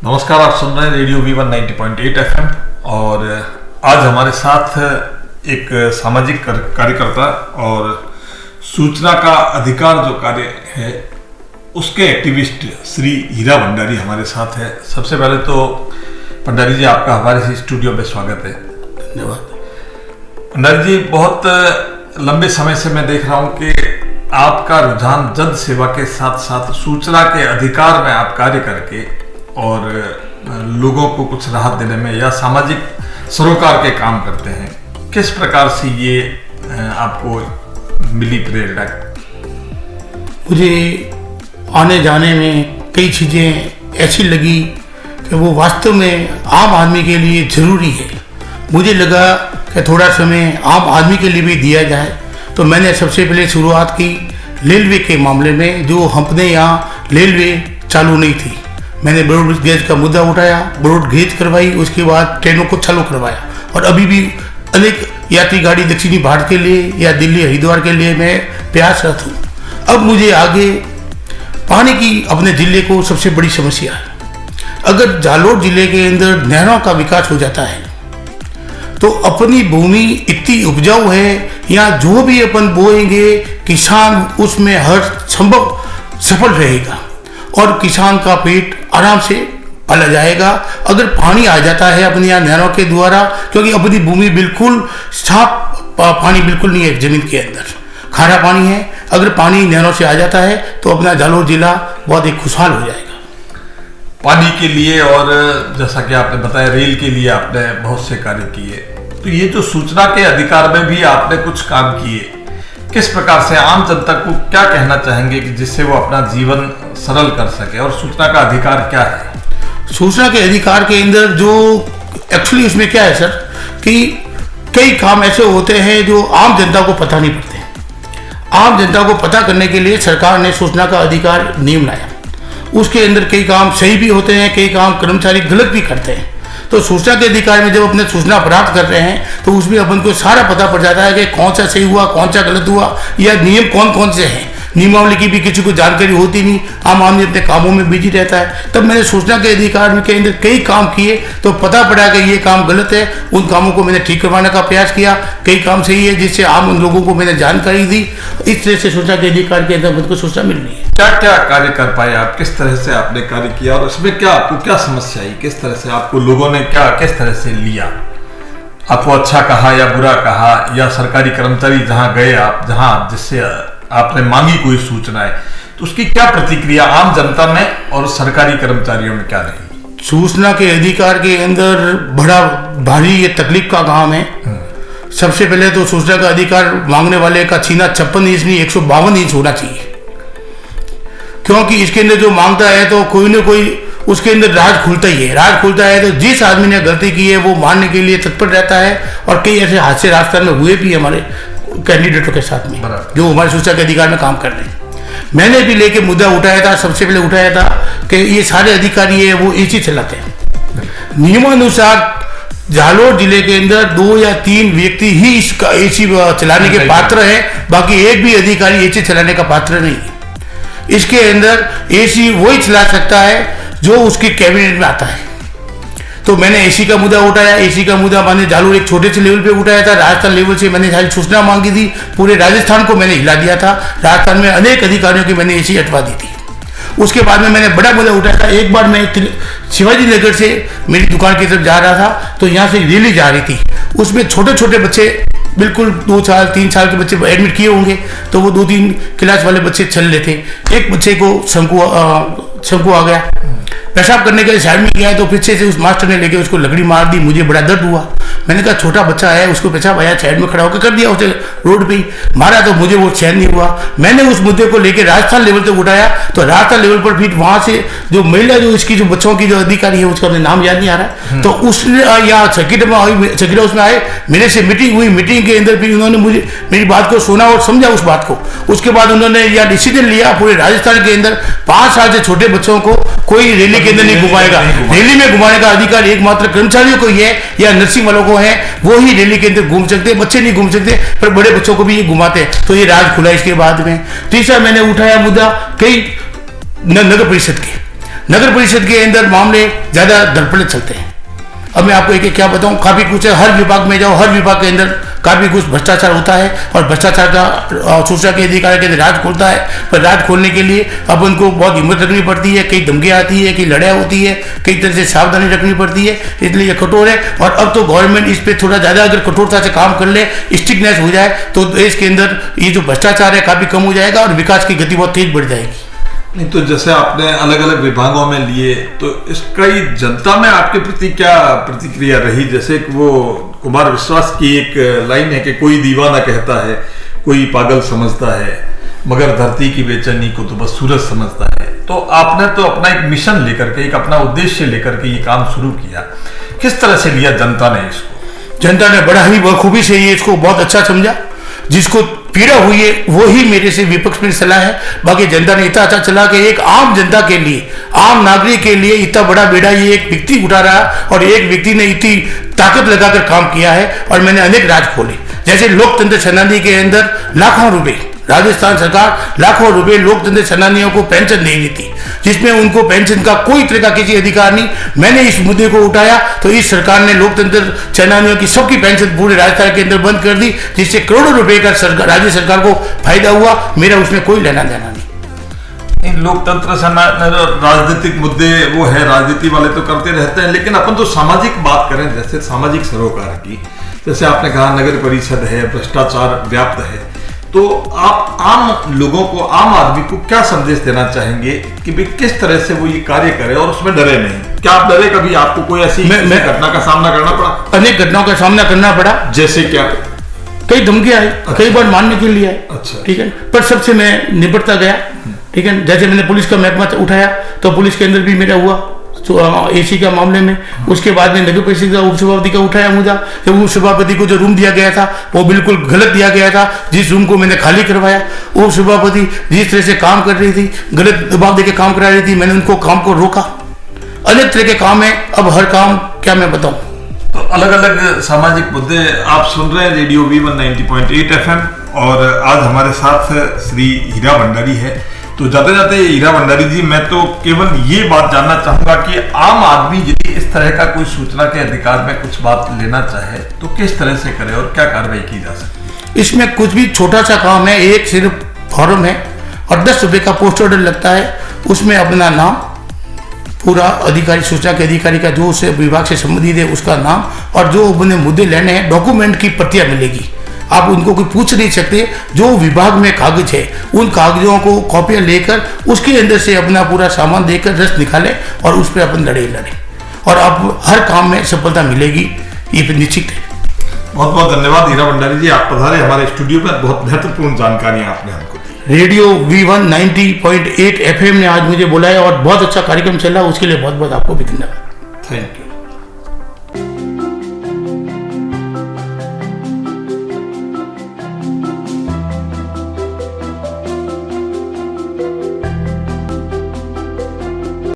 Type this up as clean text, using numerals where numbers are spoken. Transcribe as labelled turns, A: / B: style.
A: नमस्कार, आप सुन रहे हैं रेडियो V1 90.8 FM और आज हमारे साथ एक सामाजिक कार्यकर्ता और सूचना का अधिकार जो कार्य है उसके एक्टिविस्ट श्री हीरा भंडारी हमारे साथ है। सबसे पहले तो भंडारी जी, आपका हमारे स्टूडियो में स्वागत है।
B: धन्यवाद।
A: भंडारी जी, बहुत लंबे समय से मैं देख रहा हूँ कि आपका रुझान जन सेवा के साथ साथ सूचना के अधिकार में आप कार्य करके और लोगों को कुछ राहत देने में या सामाजिक सरोकार के काम करते हैं। किस प्रकार से ये आपको मिली प्रेरणा?
B: मुझे आने जाने में कई चीज़ें ऐसी लगी कि वो वास्तव में आम आदमी के लिए ज़रूरी है। मुझे लगा कि थोड़ा समय आम आदमी के लिए भी दिया जाए, तो मैंने सबसे पहले शुरुआत की रेलवे के मामले में। जो अपने यहाँ रेलवे चालू नहीं थी, मैंने ब्रॉड गेज का मुद्दा उठाया, ब्रॉड गेज करवाई, उसके बाद ट्रेनों को चालू करवाया और अभी भी अनेक यात्री गाड़ी दक्षिणी भारत के लिए या दिल्ली हरिद्वार के लिए मैं प्रयासरत हूँ। अब मुझे आगे पानी की अपने ज़िले को सबसे बड़ी समस्या है। अगर जालोर ज़िले के अंदर नहरों का विकास हो जाता है तो अपनी भूमि इतनी उपजाऊ है, या जो भी अपन बोएंगे किसान उसमें हर संभव सफल रहेगा और किसान का पेट आराम से पाला जाएगा। अगर पानी आ जाता है अपने यहाँ नहरों के द्वारा, क्योंकि अपनी भूमि बिल्कुल साफ पानी बिल्कुल नहीं है, जमीन के अंदर खारा पानी है। अगर पानी नहरों से आ जाता है तो अपना जालोर जिला बहुत एक खुशहाल हो जाएगा।
A: पानी के लिए और जैसा कि आपने बताया रेल के लिए आपने बहुत से कार्य किए, तो ये जो सूचना के अधिकार में भी आपने कुछ काम किए, किस प्रकार से आम जनता को क्या कहना चाहेंगे कि जिससे वो अपना जीवन सरल कर सके, और सूचना का अधिकार क्या है?
B: सूचना के अधिकार के अंदर जो एक्चुअली इसमें क्या है सर, कि कई काम ऐसे होते हैं जो आम जनता को पता नहीं पड़ते। आम जनता को पता करने के लिए सरकार ने सूचना का अधिकार नियम लाया। उसके अंदर कई काम सही भी होते हैं, कई काम कर्मचारी गलत भी करते हैं। तो सूचना के अधिकार में जब अपने सूचना प्राप्त कर रहे हैं तो उसमें अपन को सारा पता पड़ जाता है कि कौन सा सही हुआ, कौन सा गलत हुआ, या नियम कौन कौन से हैं। नियमावली की भी किसी को जानकारी होती नहीं, आम आदमी अपने कामों में बिजी रहता है। तब मैंने सूचना के अधिकार के अंदर कई काम किए तो पता पड़ा कि ये काम गलत है, उन कामों को मैंने ठीक करवाने का प्रयास किया। कई काम सही है जिससे आम लोगों को मैंने जानकारी दी। इस तरह से सूचना के अधिकार के अंदर मुझको सूचना मिल रही है।
A: क्या क्या कार्य कर पाए आप, किस तरह से आपने कार्य किया और उसमें क्या आपको क्या समस्या आई, किस तरह से आपको लोगों ने क्या किस तरह से लिया? आपको अच्छा कहा या बुरा कहा, या सरकारी कर्मचारी जहां गए आप, जहां जिससे आपने मांगी कोई सूचनाएं, तो उसकी क्या प्रतिक्रिया आम जनता में और सरकारी कर्मचारियों में क्या रही?
B: सूचना के अधिकार के अंदर बड़ा भारी ये तकलीफ का काम है। सबसे पहले तो सूचना का अधिकार मांगने वाले का सीना 56 इंच नहीं 152 इंच होना चाहिए, क्योंकि इसके अंदर जो मांगता है तो कोई ना कोई उसके अंदर राज खुलता ही है। राज खुलता है तो जिस आदमी ने गलती की है वो मानने के लिए तत्पर रहता है। और कई ऐसे हादसे राजस्थान में हुए भी हमारे कैंडिडेटों के साथ में जो हमारे सूचना के अधिकार में काम कर रहे हैं। मैंने भी लेके मुद्दा उठाया था, सबसे पहले उठाया था कि ये सारे अधिकारी है वो एसी चलाते हैं। नियमानुसार जालोर जिले के अंदर 2 या 3 व्यक्ति ही इसका एसी चलाने के पात्र हैं, बाकी एक भी अधिकारी एसी चलाने का पात्र नहीं है। इसके अंदर एसी वही चला सकता है जो उसके कैबिनेट में आता है। तो मैंने एसी का मुद्दा उठाया। एसी का मुद्दा मैंने जालोर एक छोटे से लेवल पे उठाया था। राजस्थान लेवल से मैंने सारी सूचना मांगी थी, पूरे राजस्थान को मैंने हिला दिया था। राजस्थान में अनेक अधिकारियों की मैंने एसी हटवा दी थी। उसके बाद में मैंने बड़ा मुद्दा उठाया था। एक बार मैं शिवाजी नगर से मेरी दुकान की तरफ जा रहा था, तो यहाँ से रैली जा रही थी। उसमें छोटे छोटे बच्चे, बिल्कुल 2 साल 3 साल के बच्चे एडमिट किए होंगे, तो वो 2-3 क्लास वाले बच्चे चल रहे थे। एक बच्चे को शंकु आ गया, पेशाब करने के लिए साइड में गया तो पीछे से उस मास्टर ने लेके उसको लकड़ी मार दी। मुझे बड़ा दर्द हुआ। मैंने कहा छोटा बच्चा है, उसको पेशाब आया, साइड में खड़ा होकर कर दिया, उसे रोड पे मारा, तो मुझे वो चैन नहीं हुआ। मैंने उस मुद्दे को लेकर राजस्थान लेवल तक उठाया, तो राजस्थान लेवल पर फिर वहां से जो महिला जो इसकी जो बच्चों की जो अधिकारी है उसका नाम याद नहीं आ रहा, तो उसने यहाँ सर्किट में आई, सर्किट हाउस में आए, मेरे से मीटिंग हुई। मीटिंग के अंदर फिर उन्होंने मुझे मेरी बात को सुना और समझा उस बात को। उसके बाद उन्होंने यह डिसीजन लिया पूरे राजस्थान के अंदर 5 साल से छोटे बच्चों को कोई रैली के अंदर नहीं घुमाएगा। रैली में घुमाने का अधिकार एकमात्र कर्मचारियों को ही है या नर्सिंग वालों को है, वो ही रैली के अंदर घूम सकते हैं, बच्चे नहीं घूम सकते, पर बड़े बच्चों को भी ये घुमाते हैं। तो ये राज खुला। इसके बाद में तीसरा मैंने उठाया मुद्दा कई नगर परिषद के नगर परिषद के अंदर मामले ज़्यादा धड़पड़े चलते हैं। अब मैं आपको एक एक क्या बताऊं, काफ़ी कुछ है, हर विभाग में जाओ, हर विभाग के अंदर काफ़ी कुछ भ्रष्टाचार होता है और भ्रष्टाचार का सूचना के अधिकार के अंदर राज खोलता है। पर राज खोलने के लिए अब उनको बहुत हिम्मत रखनी पड़ती है, कई धमकियाँ आती है, कई लड़ाई होती है, कई तरह से सावधानी रखनी पड़ती है, इसलिए ये कठोर है। और अब तो गवर्नमेंट इस पर थोड़ा ज़्यादा अगर कठोरता से काम कर ले, स्ट्रिक्टनेस हो जाए, तो देश के अंदर ये जो भ्रष्टाचार है काफ़ी कम हो जाएगा और विकास की गति बहुत तेज बढ़ जाएगी।
A: नहीं तो जैसे आपने अलग अलग विभागों में लिए, तो इसका ही जनता में आपके प्रति क्या प्रतिक्रिया रही? जैसे कि वो कुमार विश्वास की एक लाइन है कि कोई दीवाना कहता है, कोई पागल समझता है, मगर धरती की बेचैनी को तो बस सूरज समझता है। तो आपने तो अपना एक मिशन लेकर के, एक अपना उद्देश्य लेकर के ये काम शुरू किया, किस तरह से लिया जनता ने इसको?
B: जनता ने बड़ा ही बखूबी से ये इसको बहुत अच्छा समझा। जिसको पीड़ा हुई है वही मेरे से विपक्ष में सलाह है। बाकी जनता ने इतना अच्छा चला कि एक आम जनता के लिए, आम नागरिक के लिए इतना बड़ा बेड़ा ये एक व्यक्ति उठा रहा और एक व्यक्ति ने इतनी ताकत लगाकर काम किया है। और मैंने अनेक राज खोले, जैसे लोकतंत्र सेनानी के अंदर लाखों रुपए, राजस्थान सरकार लाखों रुपए लोकतंत्र सेनानियों को पेंशन दे रही थी, जिसमें उनको पेंशन का कोई तरह का किसी अधिकार नहीं। मैंने इस मुद्दे को उठाया तो इस सरकार ने लोकतंत्र सेनानियों की सबकी पेंशन पूरे राजस्थान के अंदर बंद कर दी, जिससे करोड़ों रुपए का राज्य सरकार को फायदा हुआ। मेरा उसमें कोई लेना देना नहीं।
A: लोकतंत्र सेनानी राजनीतिक मुद्दे वो है, राजनीति वाले तो करते रहते हैं, लेकिन अपन तो सामाजिक बात करें, जैसे सामाजिक सरोकार की, जैसे आपने कहा नगर परिषद है, भ्रष्टाचार व्याप्त है, तो आप आम लोगों को, आम आदमी को क्या संदेश देना चाहेंगे कि भाई किस तरह से वो ये कार्य करे और उसमें डरे नहीं? क्या आप डरे कभी? आपको कोई ऐसी घटना का सामना करना पड़ा?
B: अनेक घटनाओं का सामना करना पड़ा।
A: जैसे क्या?
B: कई धमकियां आई, कई बार मानने के लिए आए,
A: अच्छा,
B: ठीक है, पर सबसे मैं निपटता गया, ठीक है। जैसे मैंने पुलिस का महकमा उठाया तो पुलिस के अंदर भी मेरा हुआ तो एसी का मामले में। उसके बाद में नगर परिषद का उप सभापति का उठाया मुद्दा, जब उप सभापति को जो रूम दिया गया था वो बिल्कुल गलत दिया गया था, जिस रूम को मैंने खाली करवाया। उप सभापति जिस तरह से काम कर रही थी, गलत दबाव देकर काम करा रही थी, मैंने उनको काम को रोका। अनेक तरह के काम है, अब हर काम क्या मैं बताऊं।
A: तो अलग अलग सामाजिक मुद्दे आप सुन रहे हैं रेडियो V1 90.8 FM, और आज हमारे साथ श्री हीरा भंडारी है। तो जाते जाते हीरा भंडारी जी, मैं तो केवल ये बात जानना चाहूंगा कि आम आदमी यदि इस तरह का कोई सूचना के अधिकार में कुछ बात लेना चाहे तो किस तरह से करे और क्या कार्रवाई की जा सकती है?
B: इसमें कुछ भी छोटा सा काम है, एक सिर्फ फॉर्म है और 10 रुपए का पोस्ट ऑर्डर लगता है। उसमें अपना नाम, पूरा अधिकारी, सूचना के अधिकारी का जो उसे विभाग से संबंधित है उसका नाम, और जो अपने मुद्दे लेने हैं डॉक्यूमेंट की प्रतियां मिलेगी। आप उनको कोई पूछ नहीं सकते, जो विभाग में कागज है उन कागजों को कॉपियां लेकर उसके अंदर से अपना पूरा सामान देकर रस निकालें और उस पर अपन लड़े और अब हर काम में सफलता मिलेगी, ये निश्चित है।
A: बहुत बहुत धन्यवाद हीरा भंडारी जी, आप पधारे हमारे स्टूडियो में, बहुत महत्वपूर्ण जानकारी आपने हमको दी।
B: रेडियो V1 90.8 FM ने आज मुझे बुलाया और बहुत अच्छा कार्यक्रम चला, उसके लिए बहुत बहुत आपको भी धन्यवाद।
A: Thank you.